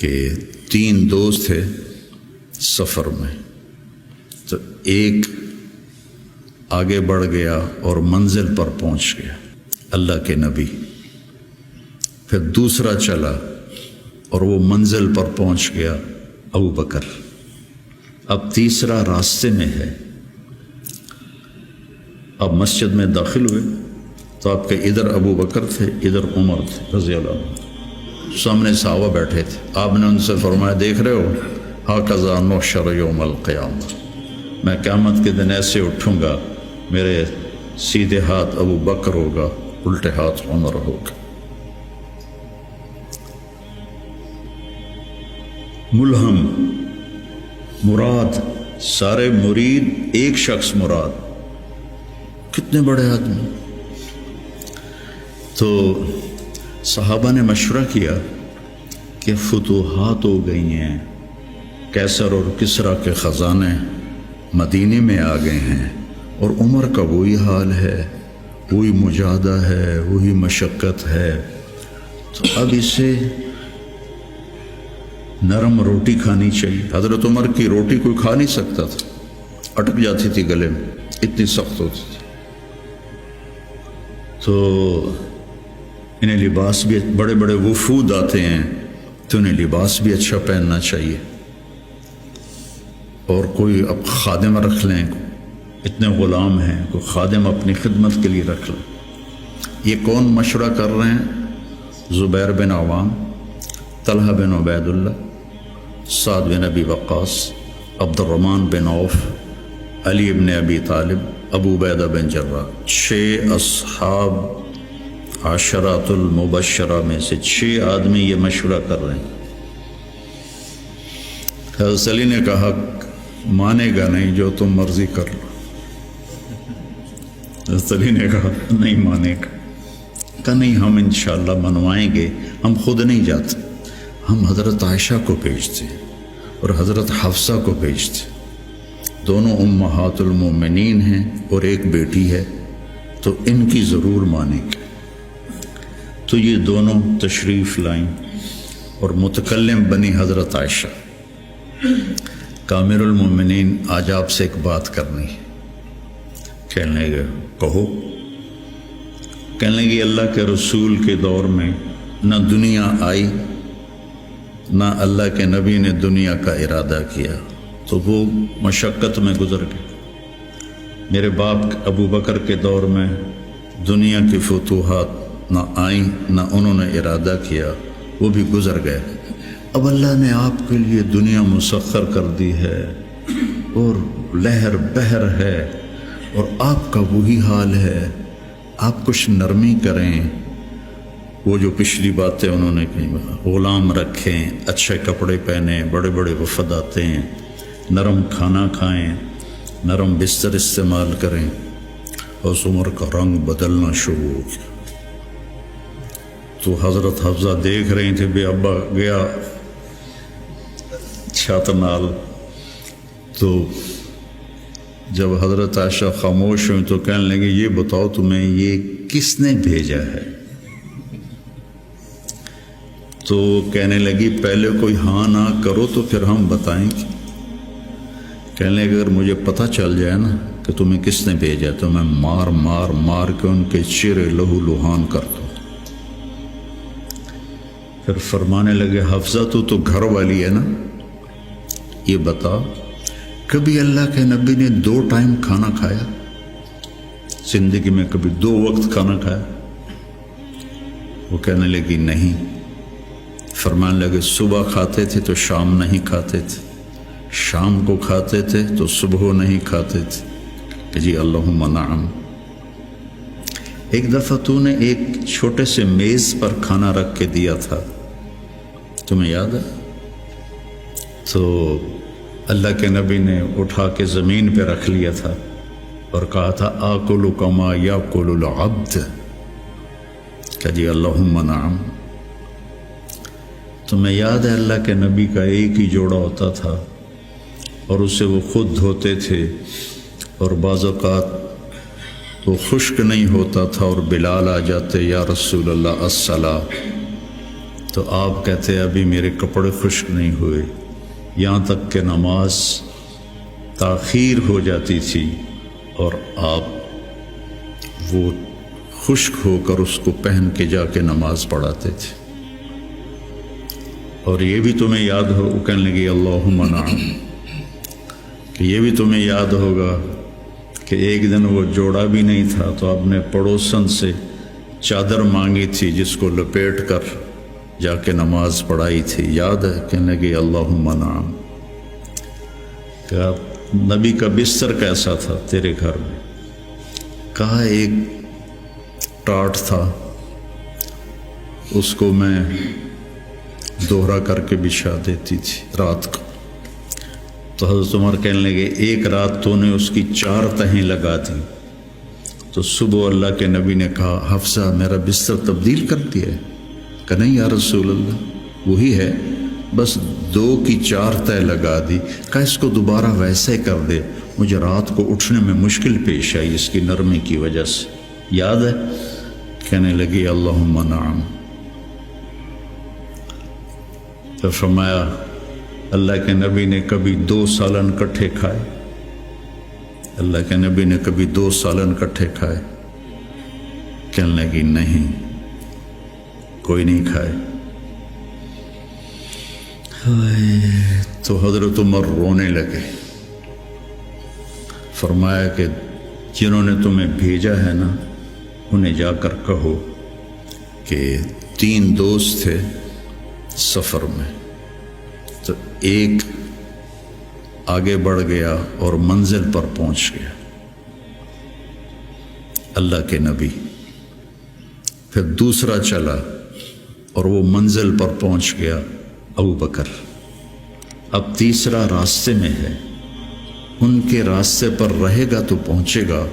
کہ 3 دوست تھے سفر میں، تو ایک آگے بڑھ گیا اور منزل پر پہنچ گیا، اللہ کے نبی، پھر دوسرا چلا اور وہ منزل پر پہنچ گیا، ابو بکر، اب تیسرا راستے میں ہے۔ اب مسجد میں داخل ہوئے تو آپ کے ادھر ابو بکر تھے، ادھر عمر تھے رضی اللہ عنہ، سامنے صحابہ بیٹھے تھے۔ آپ نے ان سے فرمایا، دیکھ رہے ہو ہاکذا نحشر یوم القیامہ، میں قیامت کے دن ایسے اٹھوں گا، میرے سیدھے ہاتھ ابو بکر ہوگا، الٹے ہاتھ عمر ہوگا۔ ملہم مراد، سارے مرید، ایک شخص مراد، کتنے بڑے آدمی۔ تو صحابہ نے مشورہ کیا کہ فتوحات ہو گئی ہیں، کیسر اور کسریٰ کے خزانے مدینے میں آ گئے ہیں، اور عمر کا وہی حال ہے، وہی مجاہدہ ہے، وہی مشقت ہے، تو اب اسے نرم روٹی کھانی چاہیے۔ حضرت عمر کی روٹی کوئی کھا نہیں سکتا تھا، اٹک جاتی تھی گلے میں، اتنی سخت ہوتی تھی۔ تو انہیں لباس بھی، بڑے بڑے وفود آتے ہیں تو انہیں لباس بھی اچھا پہننا چاہیے، اور کوئی اب خادم رکھ لیں، اتنے غلام ہیں، کوئی خادم اپنی خدمت کے لیے رکھ لیں۔ یہ کون مشورہ کر رہے ہیں؟ زبیر بن عوام، طلحہ بن عبید اللہ، سعد بن ابی وقاص، عبد الرحمن بن عوف، علی بن ابی طالب، ابو عبیدہ بن جراح، 6 اصحاب عشرات المبشرہ میں سے 6 آدمی یہ مشورہ کر رہے ہیں۔ حضرت علی نے کہا، مانے گا نہیں، جو تم مرضی کر لو۔ حضرت علی نے کہا نہیں مانے گا، کہا نہیں، ہم انشاءاللہ منوائیں گے، ہم خود نہیں جاتے، ہم حضرت عائشہ کو بھیجتے اور حضرت حفصہ کو بھیجتے، دونوں امہات المومنین ہیں اور ایک بیٹی ہے، تو ان کی ضرور مانیں گے۔ تو یہ دونوں تشریف لائیں اور متکلم بنی حضرت عائشہ، کامر المومنین، آج آپ سے ایک بات کرنی ہے۔ کہنے لگے، کہو۔ کہنے لگے، اللہ کے رسول کے دور میں نہ دنیا آئی، نہ اللہ کے نبی نے دنیا کا ارادہ کیا، تو وہ مشقت میں گزر گئے۔ میرے باپ ابو بکر کے دور میں دنیا کی فتوحات نہ آئیں، نہ انہوں نے ارادہ کیا، وہ بھی گزر گئے۔ اب اللہ نے آپ کے لیے دنیا مسخر کر دی ہے، اور لہر بہر ہے، اور آپ کا وہی حال ہے، آپ کچھ نرمی کریں۔ وہ جو پچھلی باتیں انہوں نے کہیں، غلام رکھیں، اچھے کپڑے پہنیں، بڑے بڑے وفد آتے ہیں، نرم کھانا کھائیں، نرم بستر استعمال کریں۔ اور عمر کا رنگ بدلنا شروع ہو گیا۔ تو حضرت حفصہ دیکھ رہی تھے، بے ابا گیا چھت نال، تو جب حضرت عائشہ خاموش ہوئی تو کہنے لگے، یہ بتاؤ تمہیں یہ کس نے بھیجا ہے؟ تو کہنے لگی، پہلے کوئی ہاں نہ کرو تو پھر ہم بتائیں گے۔ کہنے لگے، اگر مجھے پتہ چل جائے نا کہ تمہیں کس نے بھیجا تو میں مار مار مار کے ان کے چہرے لہو لہان کر دوں۔ پھر فرمانے لگے، حفصہ تو گھر والی ہے نا، یہ بتا، کبھی اللہ کے نبی نے 2 ٹائم کھانا کھایا؟ زندگی میں کبھی 2 وقت کھانا کھایا؟ وہ کہنے لگی نہیں۔ فرمانے لگے، صبح کھاتے تھے تو شام نہیں کھاتے تھے، شام کو کھاتے تھے تو صبح نہیں کھاتے تھے، کہ جی اللہم نعم۔ ایک دفعہ تو نے ایک چھوٹے سے میز پر کھانا رکھ کے دیا تھا، تمہیں یاد ہے؟ تو اللہ کے نبی نے اٹھا کے زمین پہ رکھ لیا تھا اور کہا تھا، آکل کما یاکل العبد، کہ جی اللہم نعم۔ تمہیں یاد ہے اللہ کے نبی کا ایک ہی جوڑا ہوتا تھا اور اسے وہ خود دھوتے تھے، اور بعض اوقات وہ خشک نہیں ہوتا تھا اور بلال آ جاتے، یا رسول اللہ الصلاۃ، تو آپ کہتے ابھی میرے کپڑے خشک نہیں ہوئے، یہاں تک کہ نماز تاخیر ہو جاتی تھی اور آپ وہ خشک ہو کر اس کو پہن کے جا کے نماز پڑھاتے تھے۔ اور یہ بھی تمہیں یاد ہو، وہ کہنے لگی اللہم نعم، کہ یہ بھی تمہیں یاد ہوگا کہ ایک دن وہ جوڑا بھی نہیں تھا تو آپ نے پڑوسن سے چادر مانگی تھی جس کو لپیٹ کر جا کے نماز پڑھائی تھی، یاد ہے؟ کہنے لگی اللہم نعم۔ کہا نبی کا بستر کیسا تھا تیرے گھر میں؟ کہا ایک ٹاٹ تھا، اس کو میں دوہرا کر کے بچھا دیتی تھی رات کو۔ تو حضرت عمر کہنے لگے ایک رات تو نے اس کی 4 تہیں لگا دی، تو صبح اللہ کے نبی نے کہا حفصہ میرا بستر تبدیل کر دیا ہے؟ کہ نہیں یا رسول اللہ وہی ہے، بس 2 کی 4 تہ لگا دی۔ کہ اس کو دوبارہ ویسے کر دے، مجھے رات کو اٹھنے میں مشکل پیش آئی اس کی نرمی کی وجہ سے، یاد ہے؟ کہنے لگی اللہم نعم۔ تو فرمایا اللہ کے نبی نے کبھی 2 سالن کٹھے کھائے؟ اللہ کے نبی نے کبھی 2 سالن کٹھے کھائے؟ کہنے لگی نہیں، کوئی نہیں کھائے۔ تو حضرت عمر رونے لگے، فرمایا کہ جنہوں نے تمہیں بھیجا ہے نا انہیں جا کر کہو کہ 3 دوست تھے سفر میں، تو ایک آگے بڑھ گیا اور منزل پر پہنچ گیا اللہ کے نبی، پھر دوسرا چلا اور وہ منزل پر پہنچ گیا ابو بکر، اب تیسرا راستے میں ہے، ان کے راستے پر رہے گا تو پہنچے گا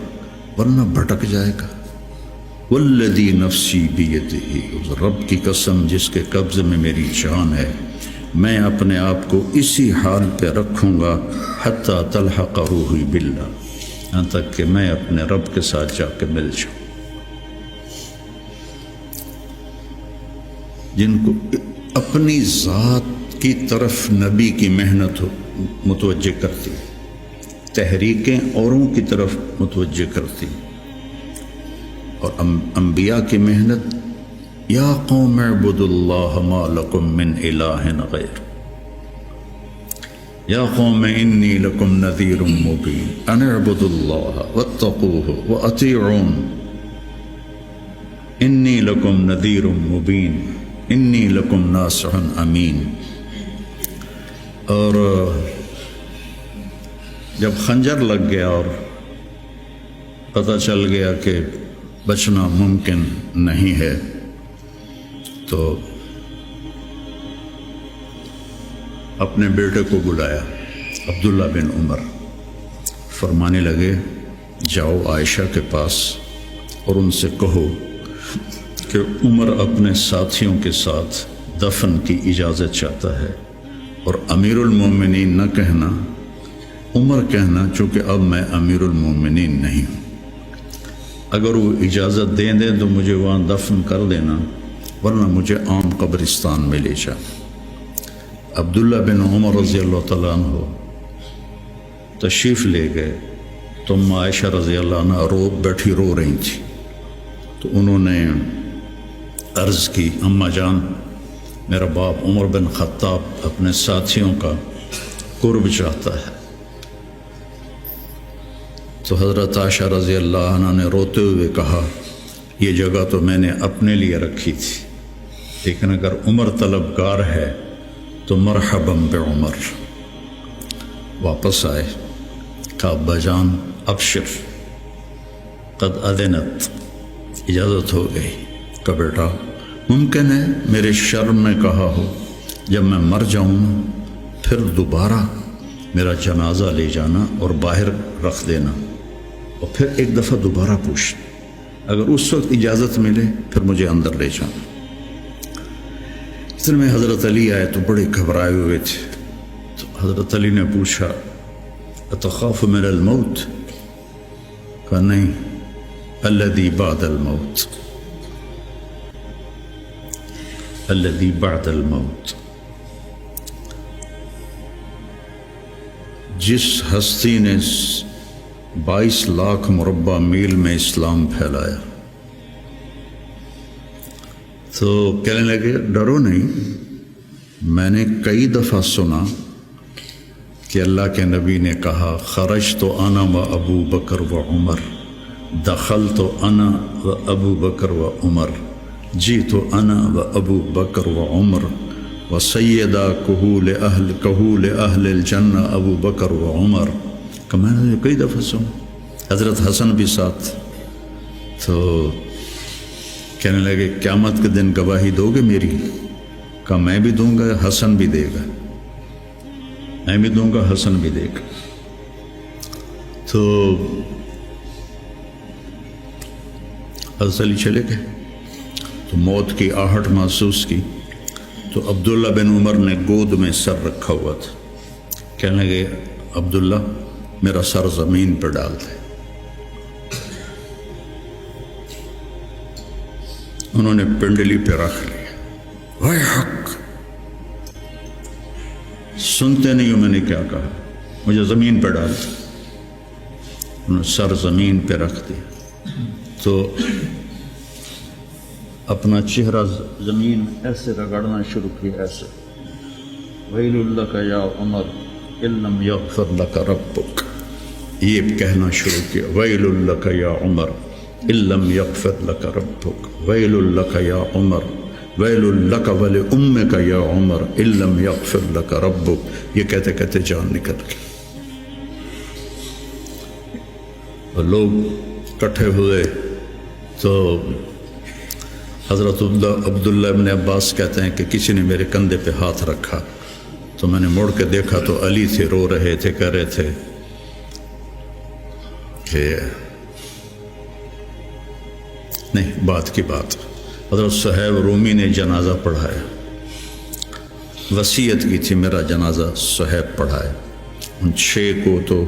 ورنہ بھٹک جائے گا۔ والذی نفسی بیدہ، اس رب کی قسم جس کے قبضے میں میری جان ہے، میں اپنے آپ کو اسی حال پہ رکھوں گا حتی تلحق روحی باللہ، یہاں تک کہ میں اپنے رب کے ساتھ جا کے مل جاؤں۔ جن کو اپنی ذات کی طرف نبی کی محنت متوجہ کرتی، تحریکیں اوروں کی طرف متوجہ کرتی، اور انبیاء کی محنت یا قوم اعبدوا اللہ ما لکم من الہ غیر، یا قوم انی لکم نذیر مبین ان اعبدوا اللہ واتقوہ واطیعون انی لکم نذیر مبین انی لکم ناصح امین۔ اور جب خنجر لگ گیا اور پتہ چل گیا کہ بچنا ممکن نہیں ہے، تو اپنے بیٹے کو بلایا عبداللہ بن عمر، فرمانے لگے جاؤ عائشہ کے پاس اور ان سے کہو کہ عمر اپنے ساتھیوں کے ساتھ دفن کی اجازت چاہتا ہے، اور امیر المومنین نہ کہنا، عمر کہنا، چونکہ اب میں امیر المومنین نہیں ہوں۔ اگر وہ اجازت دیں تو مجھے وہاں دفن کر دینا، ورنہ مجھے عام قبرستان میں لے جا۔ عبداللہ بن عمر رضی اللہ تعالیٰ عنہ تشریف لے گئے تو عائشہ رضی اللہ عنہ بیٹھی رو رہی تھی، تو انہوں نے عرض کی اماں جان میرا باپ عمر بن خطاب اپنے ساتھیوں کا قرب چاہتا ہے۔ تو حضرت عائشہ رضی اللہ عنہ نے روتے ہوئے کہا یہ جگہ تو میں نے اپنے لیے رکھی تھی، لیکن اگر عمر طلبگار ہے تو مرحباً بعمر۔ واپس آئے، کہا ابا جان ابشر قد اذنت، اجازت ہو گئی۔ کہ بیٹا ممکن ہے میرے شرم میں کہا ہو جب میں مر جاؤں پھر دوبارہ میرا جنازہ لے جانا اور باہر رکھ دینا، اور پھر ایک دفعہ دوبارہ پوچھنا، اگر اس وقت اجازت ملے پھر مجھے اندر لے جانا۔ اس میں حضرت علی آئے تو بڑے گھبرائے ہوئے تھے، تو حضرت علی نے پوچھا اتخاف من الموت؟ کہا نہیں، الذی بعد الموت۔ الذي بعد الموت، جس ہستی نے 22 لاکھ مربع میل میں اسلام پھیلایا، تو کہنے لگے ڈرو نہیں، میں نے کئی دفعہ سنا کہ اللہ کے نبی نے کہا خرجت انا و ابو بکر و عمر، دخلت انا و ابو بکر و عمر، جیت انا و ابو بکر و عمر و سیدہ کہول اہل الجنہ ابو بکر و عمر۔ کہ میں نے کئی دفعہ سنا، حضرت حسن بھی ساتھ۔ تو کہنے لگے قیامت کے دن گواہی دو گے میری؟ کہا میں بھی دوں گا، حسن بھی دے گا، میں بھی دوں گا، حسن بھی دے گا۔ تو حضرت علی چلے گئے، تو موت کی آہٹ محسوس کی، تو عبداللہ بن عمر نے گود میں سر رکھا ہوا تھا، کہنے لگے عبداللہ میرا سر زمین پر ڈال دے۔ انہوں نے پنڈلی پہ رکھ لیا، وائے حق، سنتے نہیں ہو میں نے کیا کہا، مجھے زمین پہ ڈال دے۔ انہوں نے سر زمین پہ رکھ دیا، تو اپنا چہرہ زمین ایسے رگڑنا شروع کیا، ایسے ویل لک یا عمر ان لم یغفر لک ربک، یہ کہنا شروع کیا، ویل لک یا عمر ان لم یغفر لک ربک، ویل لک یا عمر، ویل لک ولامک یا عمر ان لم یغفر لک ربک۔ یہ کہتے کہتے جان نکل گئی، اور لوگ اکٹھے ہوئے۔ تو حضرت عبداللہ ابن عباس کہتے ہیں کہ کسی نے میرے کندھے پہ ہاتھ رکھا، تو میں نے مڑ کے دیکھا تو علی تھے، رو رہے تھے، کہہ رہے تھے کہ نہیں، بات کی بات، حضرت صہیب رومی نے جنازہ پڑھایا، وصیت کی تھی میرا جنازہ صہیب پڑھائے۔ ان 6 کو تو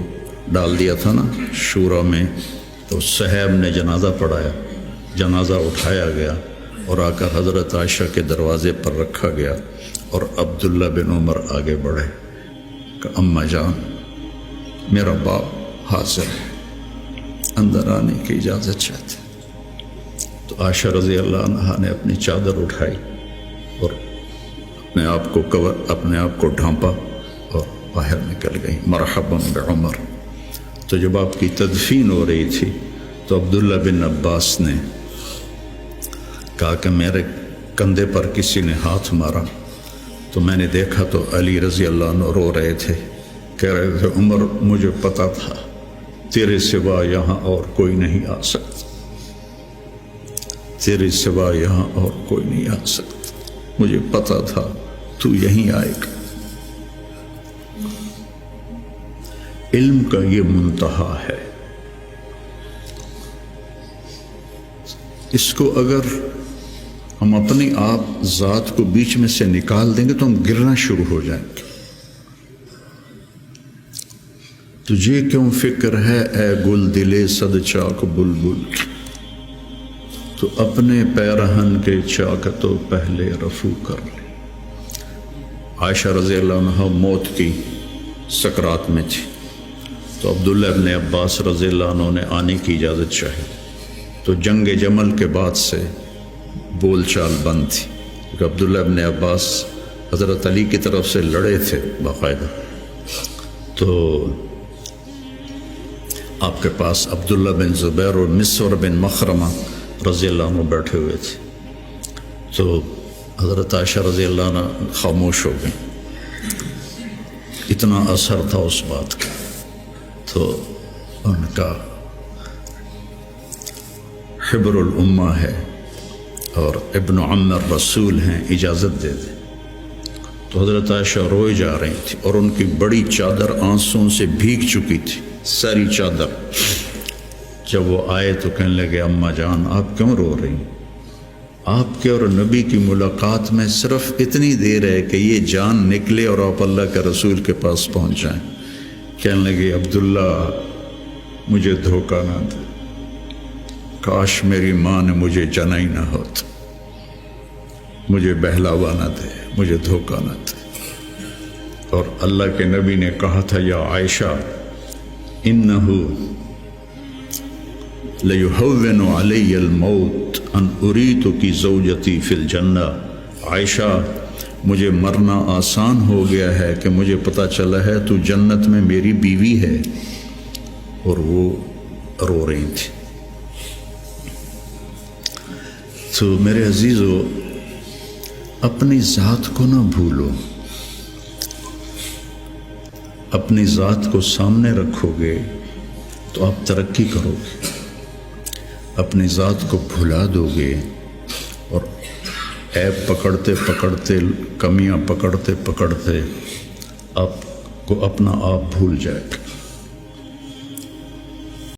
ڈال دیا تھا نا شورا میں، تو صہیب نے جنازہ پڑھایا، جنازہ اٹھایا گیا اور آ کر حضرت عائشہ کے دروازے پر رکھا گیا، اور عبداللہ بن عمر آگے بڑھے کہ اماں جان میرا باپ حاضر ہے، اندر آنے کی اجازت چاہتے۔ تو عائشہ رضی اللہ عنہا نے اپنی چادر اٹھائی اور اپنے آپ کو ڈھانپا اور باہر نکل گئی، مرحبا بعمر۔ تو جب آپ کی تدفین ہو رہی تھی تو عبداللہ بن عباس نے کہا کہ میرے کندھے پر کسی نے ہاتھ مارا، تو میں نے دیکھا تو علی رضی اللہ عنہ رو رہے تھے، کہہ رہے تھے عمر مجھے پتا تھا تیرے سوا یہاں اور کوئی نہیں آ سکتا، تیرے سوا یہاں اور کوئی نہیں آ سکتا، مجھے پتا تھا تو یہیں آئے گا۔ علم کا یہ منتہا ہے، اس کو اگر ہم اپنے آپ ذات کو بیچ میں سے نکال دیں گے تو ہم گرنا شروع ہو جائیں گے۔ تجھے کیوں فکر ہے اے گل دلے صد چاک بلبل، تو اپنے پیرہن کے چاک تو پہلے رفو کر لے۔ عائشہ رضی اللہ عنہ موت کی سکرات میں تھی، تو عبداللہ ابن عباس رضی اللہ عنہ نے آنے کی اجازت چاہی، تو جنگ جمل کے بعد سے بول چال بند تھی، کیونکہ عبداللہ ابن عباس حضرت علی کی طرف سے لڑے تھے باقاعدہ۔ تو آپ کے پاس عبداللہ بن زبیر اور مسور بن مخرمہ رضی اللہ عنہ بیٹھے ہوئے تھے، تو حضرت عائشہ رضی اللہ عنہ خاموش ہو گئی، اتنا اثر تھا اس بات کا۔ تو ان کا حبر الامہ ہے اور ابن عم الرسول ہیں، اجازت دے دیں۔ تو حضرت عائشہ روئے جا رہی تھی اور ان کی بڑی چادر آنسوں سے بھیگ چکی تھی، ساری چادر۔ جب وہ آئے تو کہنے لگے اماں جان آپ کیوں رو رہی ہیں؟ آپ کے اور نبی کی ملاقات میں صرف اتنی دیر ہے کہ یہ جان نکلے اور آپ اللہ کے رسول کے پاس پہنچ جائیں۔ کہنے لگے عبداللہ مجھے دھوکہ نہ دے، کاش میری ماں نے مجھے جنا ہی نہ ہوتا، مجھے بہلاوا نہ دے، مجھے دھوکہ نہ دے۔ اور اللہ کے نبی نے کہا تھا یا عائشہ انہو لیہون علی الموت ان اریتکی زوجتی فی الجنہ، عائشہ مجھے مرنا آسان ہو گیا ہے کہ مجھے پتہ چلا ہے تو جنت میں میری بیوی ہے۔ اور وہ رو رہی تھی۔ تو میرے عزیزو، اپنی ذات کو نہ بھولو، اپنی ذات کو سامنے رکھو گے تو آپ ترقی کرو گے، اپنی ذات کو بھلا دو گے اور عیب پکڑتے پکڑتے، کمیاں پکڑتے پکڑتے آپ کو اپنا آپ بھول جائے گا۔